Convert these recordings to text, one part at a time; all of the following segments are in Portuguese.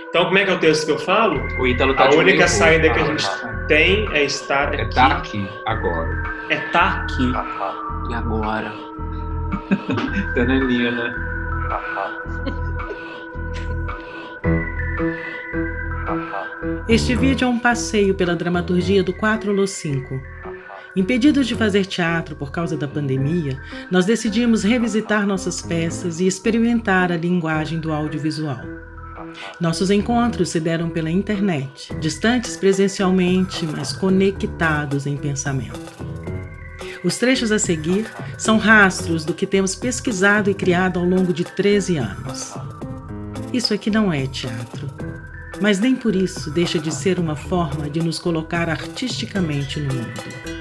Então, como é que é o texto que eu falo? O Ítalo tá A de única nervoso. saída que a gente tem é estar É aqui. tá aqui, agora. É tá aqui. E agora? Danelinha, né? Este vídeo é um passeio pela dramaturgia do 4Lo5. Impedidos de fazer teatro por causa da pandemia, nós decidimos revisitar nossas peças e experimentar a linguagem do audiovisual. Nossos encontros se deram pela internet, distantes presencialmente, mas conectados em pensamento. Os trechos a seguir são rastros do que temos pesquisado e criado ao longo de 13 anos. Isso aqui não é teatro, mas nem por isso deixa de ser uma forma de nos colocar artisticamente no mundo.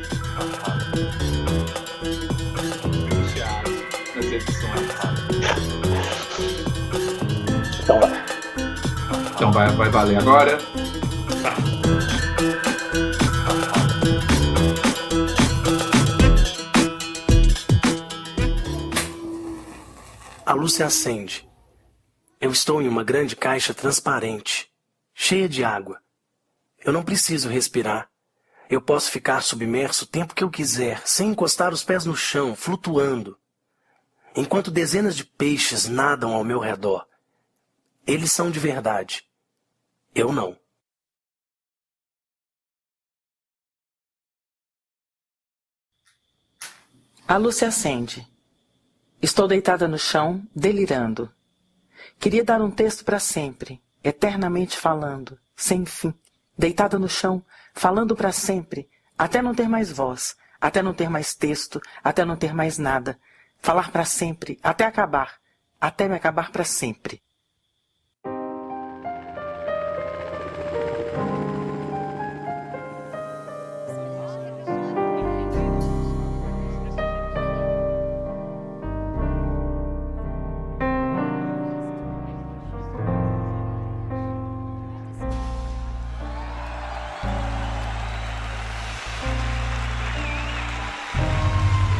Teatro, nas edições. Então vai valer agora. A luz se acende. Eu estou em uma grande caixa transparente, cheia de água. Eu não preciso respirar. Eu posso ficar submerso o tempo que eu quiser, sem encostar os pés no chão, flutuando. Enquanto dezenas de peixes nadam ao meu redor. Eles são de verdade. Eu não. A luz se acende. Estou deitada no chão, delirando. Queria dar um texto para sempre, eternamente falando, sem fim. Deitada no chão, falando para sempre, até não ter mais voz, até não ter mais texto, até não ter mais nada. Falar para sempre, até me acabar para sempre.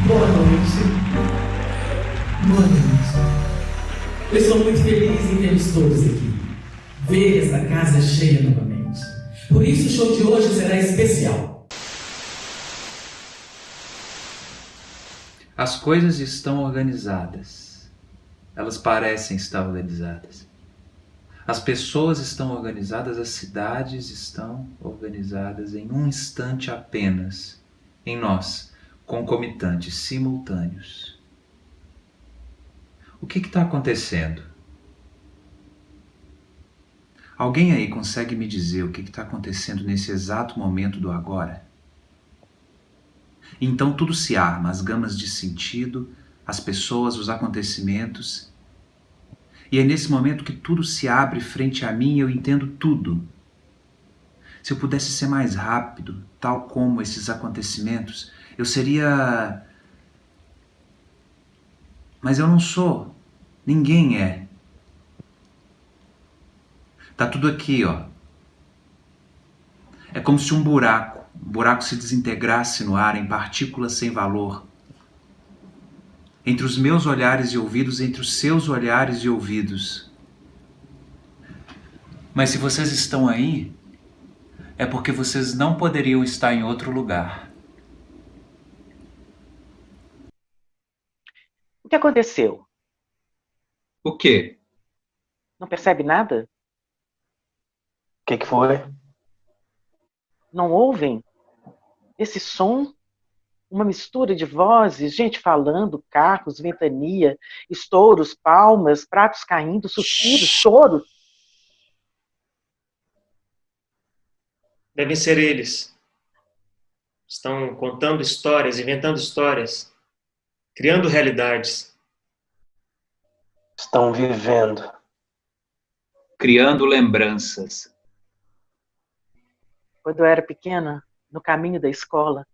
Boa noite. Boa noite. Eu estou muito feliz em tê-los todos aqui. Ver essa casa cheia novamente. Por isso o show de hoje será especial. As coisas estão organizadas. Elas parecem estar organizadas. As pessoas estão organizadas, as cidades estão organizadas em um instante apenas, em nós, concomitantes, simultâneos. O que está acontecendo? Alguém aí consegue me dizer o que está acontecendo nesse exato momento do agora? Então tudo se arma, as gamas de sentido, as pessoas, os acontecimentos. E é nesse momento que tudo se abre frente a mim e eu entendo tudo. Se eu pudesse ser mais rápido, tal como esses acontecimentos, eu seria... Mas eu não sou. Ninguém é. Tá tudo aqui, ó. É como se um buraco se desintegrasse no ar em partículas sem valor. Entre os meus olhares e ouvidos, entre os seus olhares e ouvidos. Mas se vocês estão aí, é porque vocês não poderiam estar em outro lugar. O que aconteceu? O quê? Não percebe nada? O que foi? Não ouvem? Esse som? Uma mistura de vozes, gente falando, carros, ventania, estouros, palmas, pratos caindo, suspiros, choros. Devem ser eles. Estão contando histórias, inventando histórias, criando realidades. Estão vivendo. Criando lembranças. Quando eu era pequena, no caminho da escola,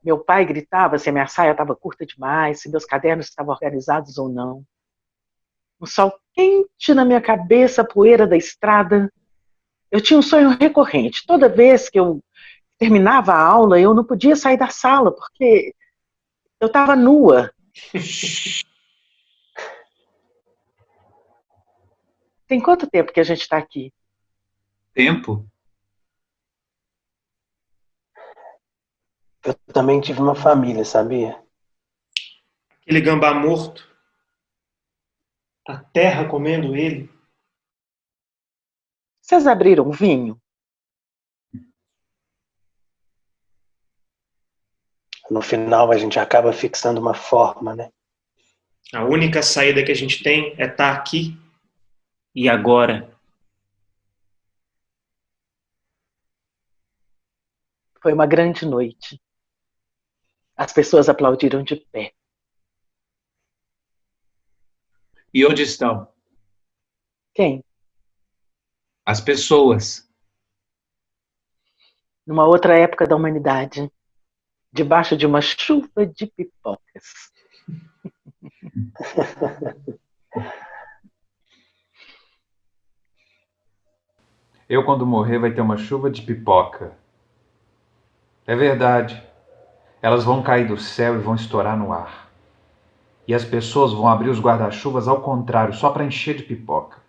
meu pai gritava se a minha saia estava curta demais, se meus cadernos estavam organizados ou não. Um sol quente na minha cabeça, a poeira da estrada. Eu tinha um sonho recorrente. Toda vez que eu terminava a aula, eu não podia sair da sala, porque eu estava nua. Tem quanto tempo que a gente está aqui? Tempo? Eu também tive uma família, sabia? Aquele gambá morto, a terra comendo ele. Vocês abriram vinho? No final a gente acaba fixando uma forma, né? A única saída que a gente tem é estar aqui e agora. Foi uma grande noite. As pessoas aplaudiram de pé. E onde estão? Quem? As pessoas. Numa outra época da humanidade, debaixo de uma chuva de pipocas. Eu, quando morrer, vai ter uma chuva de pipoca. É verdade. Elas vão cair do céu e vão estourar no ar. E as pessoas vão abrir os guarda-chuvas ao contrário, só para encher de pipoca.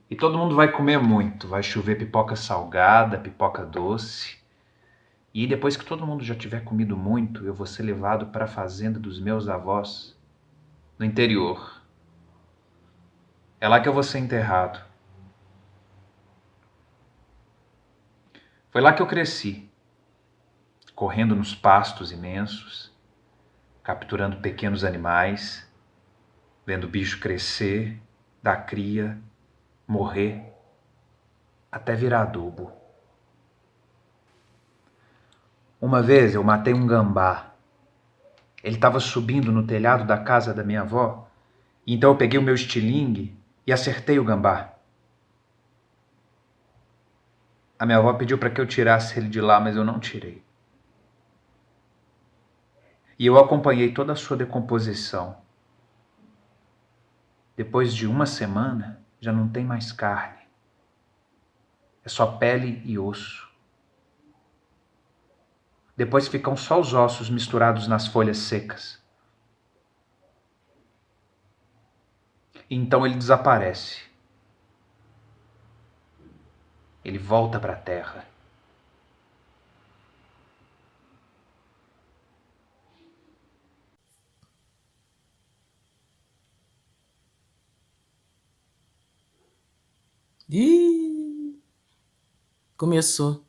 E todo mundo vai comer muito. Vai chover pipoca salgada, pipoca doce. E depois que todo mundo já tiver comido muito, eu vou ser levado para a fazenda dos meus avós, no interior. É lá que eu vou ser enterrado. Foi lá que eu cresci, correndo nos pastos imensos, capturando pequenos animais, vendo o bicho crescer, dar cria, morrer, até virar adubo. Uma vez eu matei um gambá. Ele estava subindo no telhado da casa da minha avó, então eu peguei o meu estilingue e acertei o gambá. A minha avó pediu para que eu tirasse ele de lá, mas eu não tirei. E eu acompanhei toda a sua decomposição. Depois de uma semana, já não tem mais carne. É só pele e osso. Depois ficam só os ossos misturados nas folhas secas. E então ele desaparece. Ele volta para a terra. Ih, começou.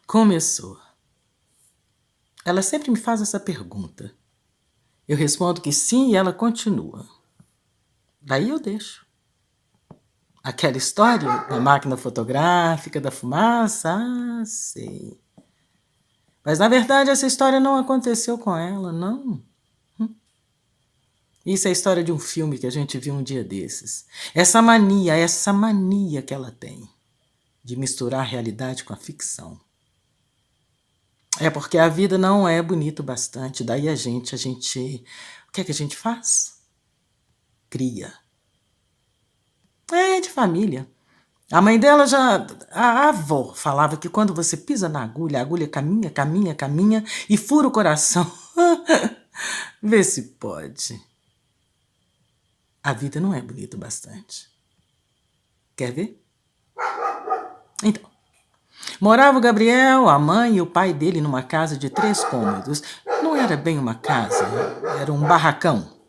Começou. Ela sempre me faz essa pergunta. Eu respondo que sim e ela continua. Daí eu deixo. Aquela história da máquina fotográfica, da fumaça, sei. Mas na verdade essa história não aconteceu com ela, não. Isso é a história de um filme que a gente viu um dia desses. Essa mania que ela tem de misturar a realidade com a ficção. É porque a vida não é bonita o bastante. Daí a gente... O que é que a gente faz? Cria. É de família. A mãe dela já... A avó falava que quando você pisa na agulha, a agulha caminha, caminha, caminha e fura o coração. Vê se pode. A vida não é bonita o bastante. Quer ver? Então. Morava o Gabriel, a mãe e o pai dele numa casa de 3 cômodos. Não era bem uma casa, era um barracão.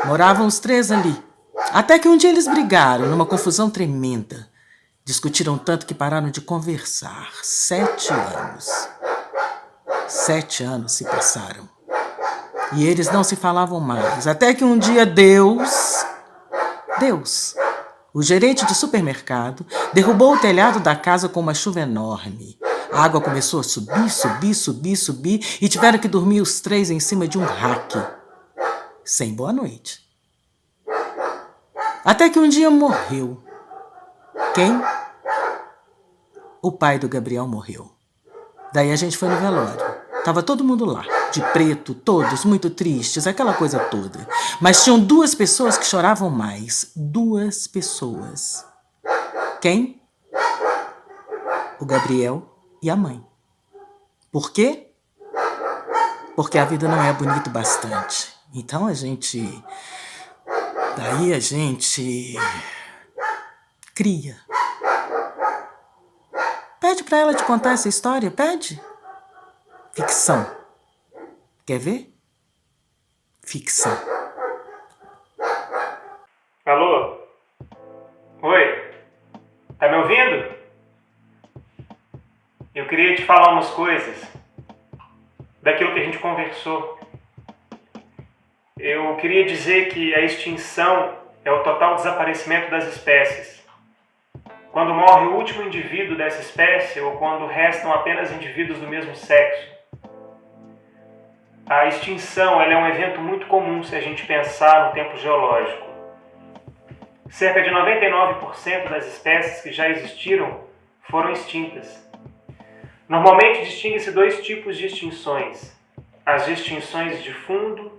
Moravam os 3 ali. Até que um dia eles brigaram, numa confusão tremenda. Discutiram tanto que pararam de conversar. 7 anos. 7 anos se passaram. E eles não se falavam mais. Até que um dia Deus, o gerente de supermercado, derrubou o telhado da casa com uma chuva enorme. A água começou a subir, subir, subir, subir e tiveram que dormir os 3 em cima de um rack. Sem boa noite. Até que um dia morreu. Quem? O pai do Gabriel morreu. Daí a gente foi no velório. Tava todo mundo lá, de preto, todos muito tristes, aquela coisa toda. Mas tinham 2 pessoas que choravam mais. 2 pessoas. Quem? O Gabriel e a mãe. Por quê? Porque a vida não é bonita o bastante. Então Daí a gente Cria. Pede pra ela te contar essa história, pede. Ficção. Quer ver? Ficção. Alô? Oi? Tá me ouvindo? Eu queria te falar umas coisas daquilo que a gente conversou. Eu queria dizer que a extinção é o total desaparecimento das espécies. Quando morre o último indivíduo dessa espécie ou quando restam apenas indivíduos do mesmo sexo. A extinção ela é um evento muito comum se a gente pensar no tempo geológico. Cerca de 99% das espécies que já existiram foram extintas. Normalmente distingue-se dois tipos de extinções: as extinções de fundo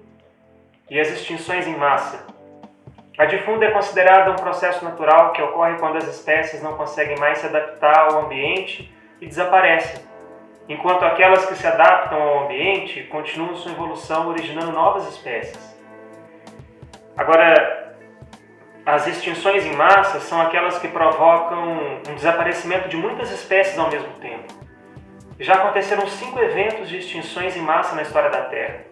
e as extinções em massa. A de fundo é considerada um processo natural que ocorre quando as espécies não conseguem mais se adaptar ao ambiente e desaparecem, enquanto aquelas que se adaptam ao ambiente continuam sua evolução originando novas espécies. Agora, as extinções em massa são aquelas que provocam um desaparecimento de muitas espécies ao mesmo tempo. Já aconteceram 5 eventos de extinções em massa na história da Terra.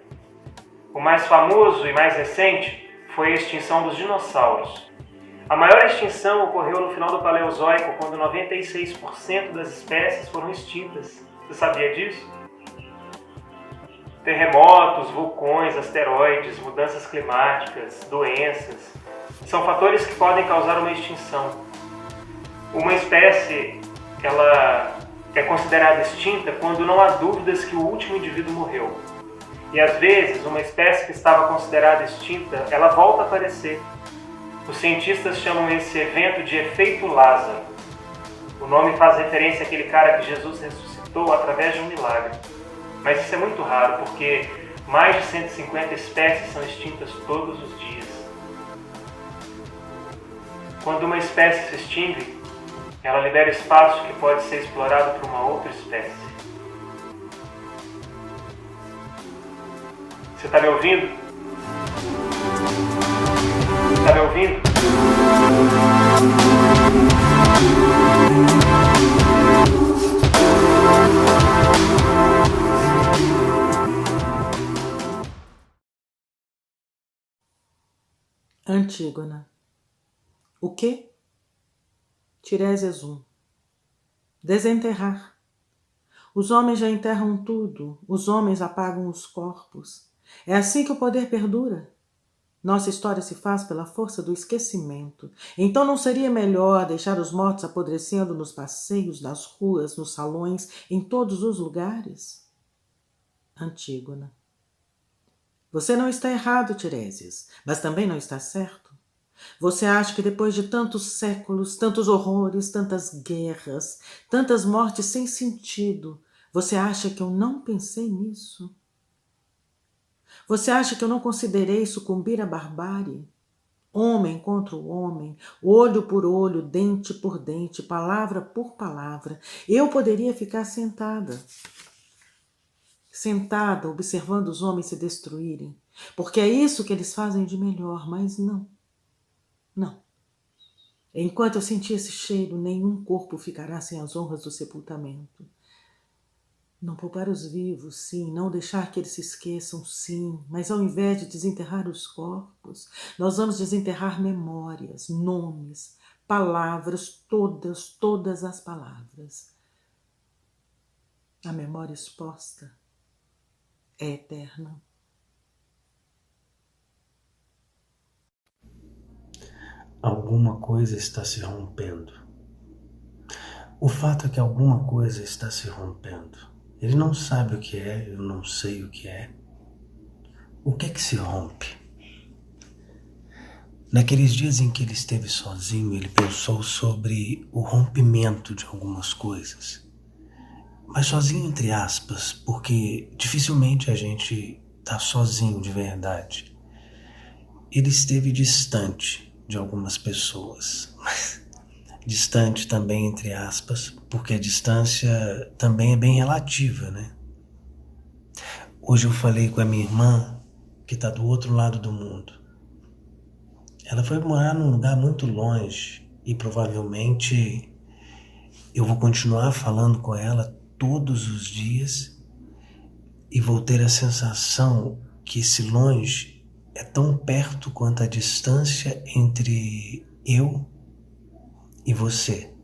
O mais famoso e mais recente foi a extinção dos dinossauros. A maior extinção ocorreu no final do Paleozoico, quando 96% das espécies foram extintas. Você sabia disso? Terremotos, vulcões, asteroides, mudanças climáticas, doenças, são fatores que podem causar uma extinção. Uma espécie, ela é considerada extinta quando não há dúvidas que o último indivíduo morreu. E às vezes, uma espécie que estava considerada extinta, ela volta a aparecer. Os cientistas chamam esse evento de efeito Lázaro. O nome faz referência àquele cara que Jesus ressuscitou através de um milagre. Mas isso é muito raro, porque mais de 150 espécies são extintas todos os dias. Quando uma espécie se extingue, ela libera espaço que pode ser explorado por uma outra espécie. Você está me ouvindo? Está me ouvindo? Antígona. O quê? Tiresias 1. Desenterrar. Os homens já enterram tudo, os homens apagam os corpos. É assim que o poder perdura. Nossa história se faz pela força do esquecimento. Então não seria melhor deixar os mortos apodrecendo nos passeios, nas ruas, nos salões, em todos os lugares? Antígona. Você não está errado, Tiresias, mas também não está certo. Você acha que depois de tantos séculos, tantos horrores, tantas guerras, tantas mortes sem sentido, você acha que eu não pensei nisso? Você acha que eu não considerei sucumbir à barbárie? Homem contra o homem, olho por olho, dente por dente, palavra por palavra. Eu poderia ficar sentada observando os homens se destruírem, porque é isso que eles fazem de melhor, mas não. Não. Enquanto eu sentir esse cheiro, nenhum corpo ficará sem as honras do sepultamento. Não poupar os vivos, sim, não deixar que eles se esqueçam, sim, mas ao invés de desenterrar os corpos, nós vamos desenterrar memórias, nomes, palavras, todas as palavras. A memória exposta é eterna. Alguma coisa está se rompendo. O fato é que alguma coisa está se rompendo. Ele não sabe o que é, eu não sei o que é. O que é que se rompe? Naqueles dias em que ele esteve sozinho, ele pensou sobre o rompimento de algumas coisas. Mas sozinho entre aspas, porque dificilmente a gente está sozinho de verdade. Ele esteve distante de algumas pessoas, distante também entre aspas, porque a distância também é bem relativa, né? Hoje eu falei com a minha irmã, que está do outro lado do mundo. Ela foi morar num lugar muito longe, E provavelmente eu vou continuar falando com ela todos os dias e vou ter a sensação que esse longe é tão perto quanto a distância entre eu e você.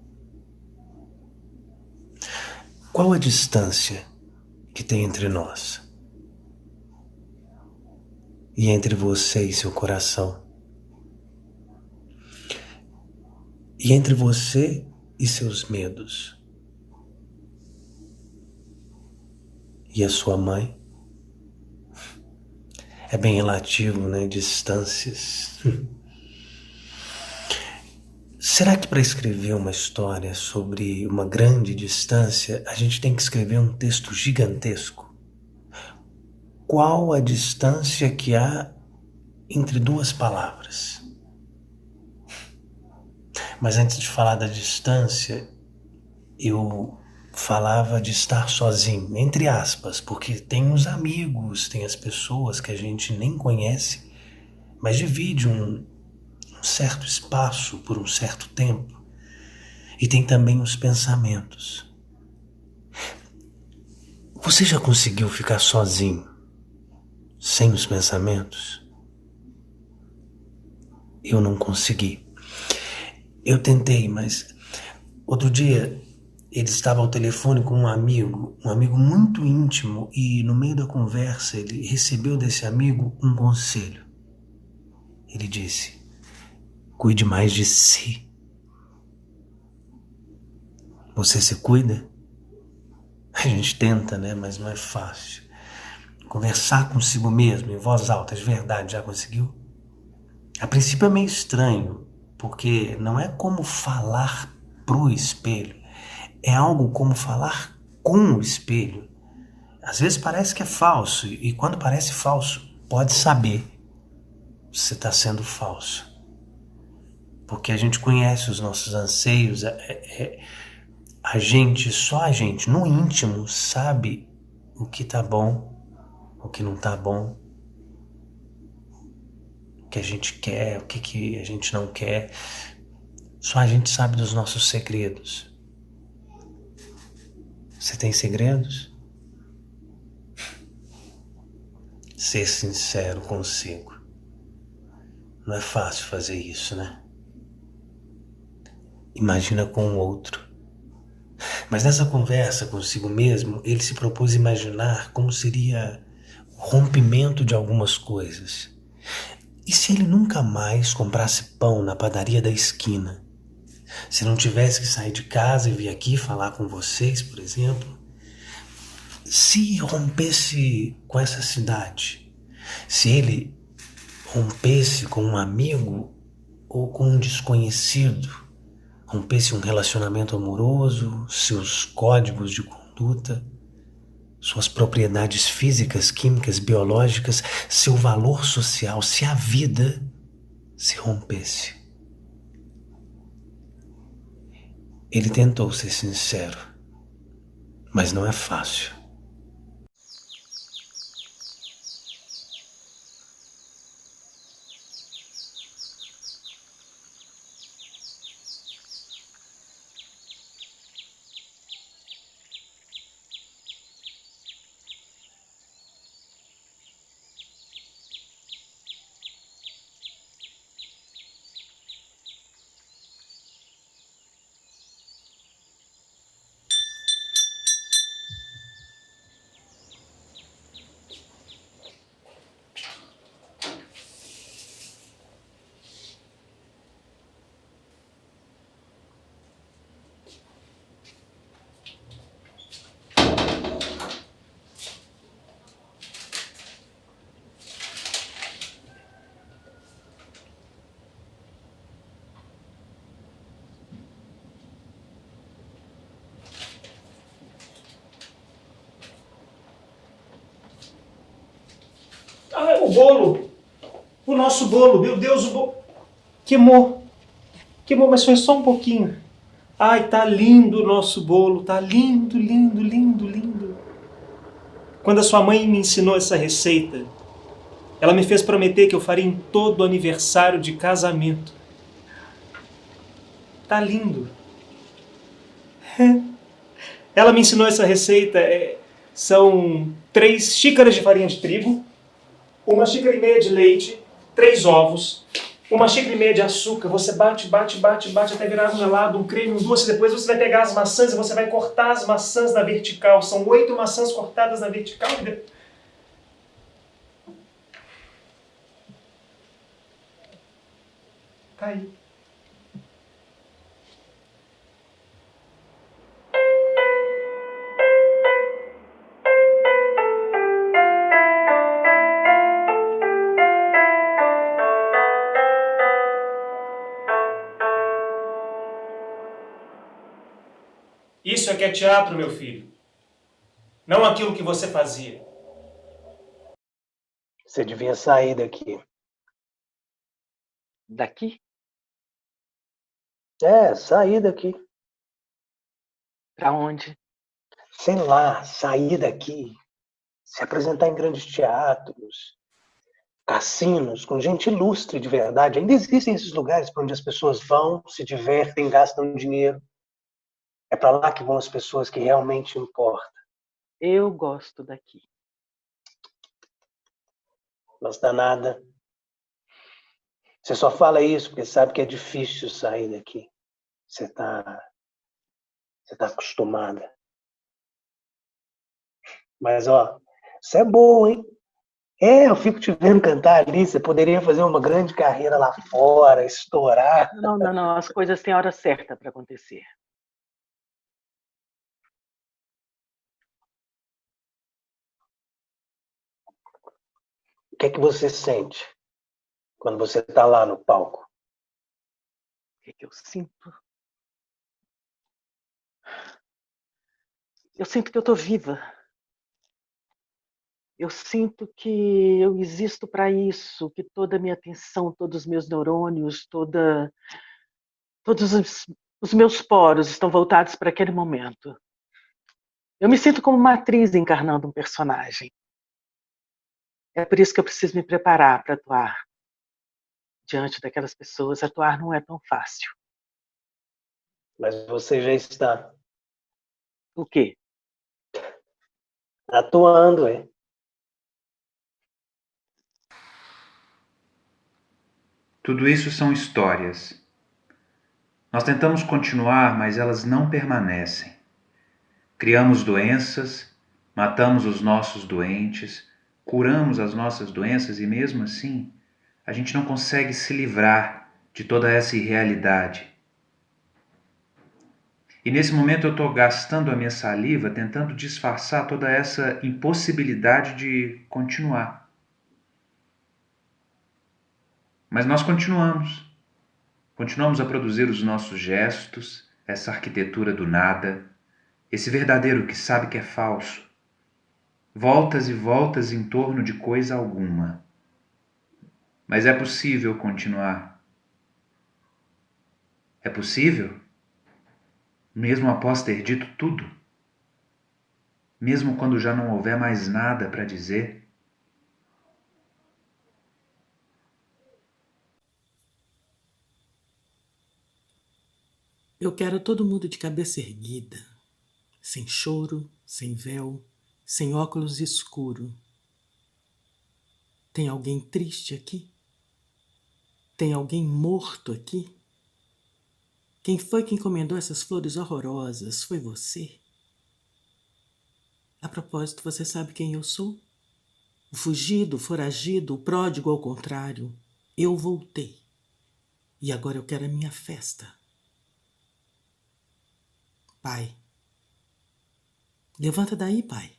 Qual a distância que tem entre nós? E entre você e seu coração? E entre você e seus medos? E a sua mãe? É bem relativo, né? Distâncias. Será que para escrever uma história sobre uma grande distância, a gente tem que escrever um texto gigantesco? Qual a distância que há entre duas palavras? Mas antes de falar da distância, eu falava de estar sozinho, entre aspas, porque tem os amigos, tem as pessoas que a gente nem conhece, mas divide um certo espaço por um certo tempo. E tem também os pensamentos. Você já conseguiu ficar sozinho, sem os pensamentos? Eu não consegui. Eu tentei, mas outro dia ele estava ao telefone com um amigo muito íntimo, e no meio da conversa ele recebeu desse amigo um conselho. Ele disse: cuide mais de si. Você se cuida? A gente tenta, né? Mas não é fácil. Conversar consigo mesmo, em voz alta, de verdade, já conseguiu? A princípio é meio estranho, porque não é como falar pro espelho. É algo como falar com o espelho. Às vezes parece que é falso, e quando parece falso, pode saber se está sendo falso. Porque a gente conhece os nossos anseios, só a gente, no íntimo, sabe o que tá bom, o que não tá bom, o que a gente quer, o que a gente não quer. Só a gente sabe dos nossos segredos. Você tem segredos? Ser sincero consigo. Não é fácil fazer isso, né? Imagina com o outro. Mas nessa conversa consigo mesmo, ele se propôs imaginar como seria o rompimento de algumas coisas. E se ele nunca mais comprasse pão na padaria da esquina? Se não tivesse que sair de casa e vir aqui falar com vocês, por exemplo? Se rompesse com essa cidade? Se ele rompesse com um amigo ou com um desconhecido? Rompesse um relacionamento amoroso, seus códigos de conduta, suas propriedades físicas, químicas, biológicas, seu valor social, se a vida se rompesse? Ele tentou ser sincero, mas não é fácil. Ah, o bolo! O nosso bolo! Meu Deus, o bolo! Queimou! Queimou, mas foi só um pouquinho. Ai, tá lindo o nosso bolo! Tá lindo, lindo, lindo, lindo! Quando a sua mãe me ensinou essa receita, ela me fez prometer que eu faria em todo aniversário de casamento. Tá lindo. Ela me ensinou essa receita. São 3 xícaras de farinha de trigo, 1 xícara e meia de leite, 3 ovos, 1 xícara e meia de açúcar. Você bate, bate, bate, bate até virar um gelado, um creme, um doce. Depois você vai pegar as maçãs e você vai cortar as maçãs na vertical. São 8 maçãs cortadas na vertical. Tá aí. Isso é que é teatro, meu filho. Não aquilo que você fazia. Você devia sair daqui. Daqui? Sair daqui. Pra onde? Sei lá, sair daqui. Se apresentar em grandes teatros, cassinos, com gente ilustre de verdade. Ainda existem esses lugares para onde as pessoas vão, se divertem, gastam dinheiro. É para lá que vão as pessoas que realmente importam. Eu gosto daqui. Gosta nada. Você só fala isso porque sabe que é difícil sair daqui. Você tá acostumada. Mas, ó, isso é bom, hein? Eu fico te vendo cantar ali. Você poderia fazer uma grande carreira lá fora, estourar. Não. As coisas têm hora certa para acontecer. O que é que você sente quando você está lá no palco? O que eu sinto? Eu sinto que eu estou viva. Eu sinto que eu existo para isso, que toda a minha atenção, todos os meus neurônios, todos os meus poros estão voltados para aquele momento. Eu me sinto como uma atriz encarnando um personagem. É por isso que eu preciso me preparar para atuar. Diante daquelas pessoas, atuar não é tão fácil. Mas você já está O quê? atuando, é? Tudo isso são histórias. Nós tentamos continuar, mas elas não permanecem. Criamos doenças, matamos os nossos doentes, curamos as nossas doenças e mesmo assim, a gente não consegue se livrar de toda essa irrealidade. E nesse momento eu estou gastando a minha saliva tentando disfarçar toda essa impossibilidade de continuar. Mas nós continuamos. Continuamos a produzir os nossos gestos, essa arquitetura do nada, esse verdadeiro que sabe que é falso. Voltas e voltas em torno de coisa alguma. Mas é possível continuar. É possível? Mesmo após ter dito tudo? Mesmo quando já não houver mais nada para dizer? Eu quero todo mundo de cabeça erguida, sem choro, sem véu, sem óculos escuro. Tem alguém triste aqui? Tem alguém morto aqui? Quem foi que encomendou essas flores horrorosas? Foi você? A propósito, você sabe quem eu sou? O fugido, o foragido, o pródigo ao contrário. Eu voltei. E agora eu quero a minha festa. Pai, levanta daí, pai.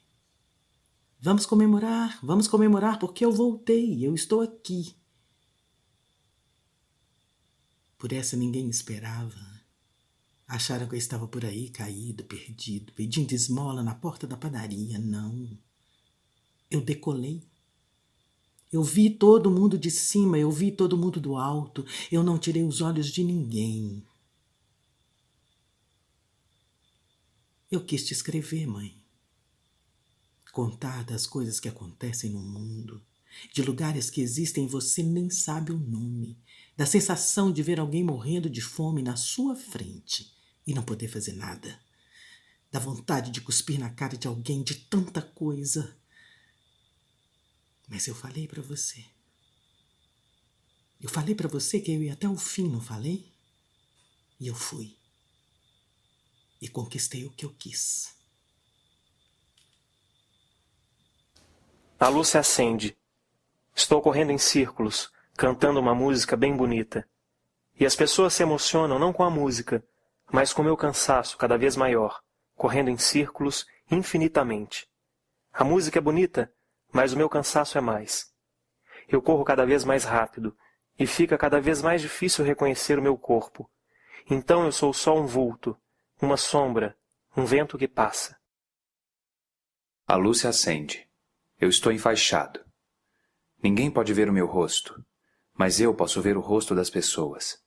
Vamos comemorar porque eu voltei, eu estou aqui. Por essa ninguém esperava. Acharam que eu estava por aí, caído, perdido, pedindo esmola na porta da padaria. Não. Eu decolei. Eu vi todo mundo de cima, eu vi todo mundo do alto. Eu não tirei os olhos de ninguém. Eu quis te escrever, mãe. Contar das coisas que acontecem no mundo, de lugares que existem e você nem sabe o nome, Da sensação de ver alguém morrendo de fome na sua frente e não poder fazer nada. Da vontade de cuspir na cara de alguém, de tanta coisa. Mas eu falei pra você. Eu falei pra você que eu ia até o fim, não falei? E eu fui. E conquistei o que eu quis. A luz se acende. Estou correndo em círculos, cantando uma música bem bonita. E as pessoas se emocionam não com a música, mas com o meu cansaço cada vez maior, correndo em círculos infinitamente. A música é bonita, mas o meu cansaço é mais. Eu corro cada vez mais rápido, e fica cada vez mais difícil reconhecer o meu corpo. Então eu sou só um vulto, uma sombra, um vento que passa. A luz se acende. Eu estou enfaixado. Ninguém pode ver o meu rosto, mas eu posso ver o rosto das pessoas.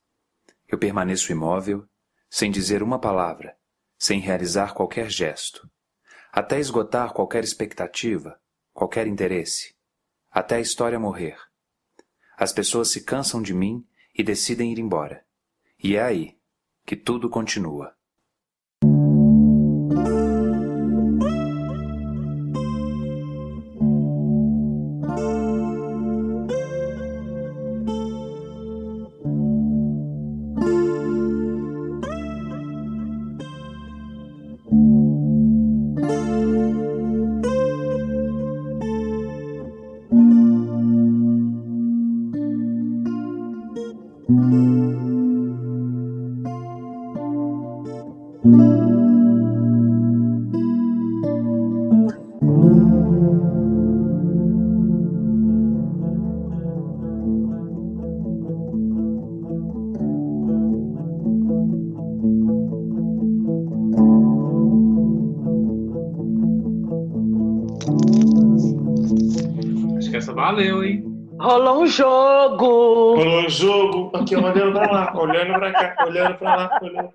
Eu permaneço imóvel, sem dizer uma palavra, sem realizar qualquer gesto, até esgotar qualquer expectativa, qualquer interesse, até a história morrer. As pessoas se cansam de mim e decidem ir embora. E é aí que tudo continua. Acho que essa valeu, hein? Rolou um jogo! Rolou um jogo, aqui olhando pra lá, olhando pra cá, olhando pra lá, olhando.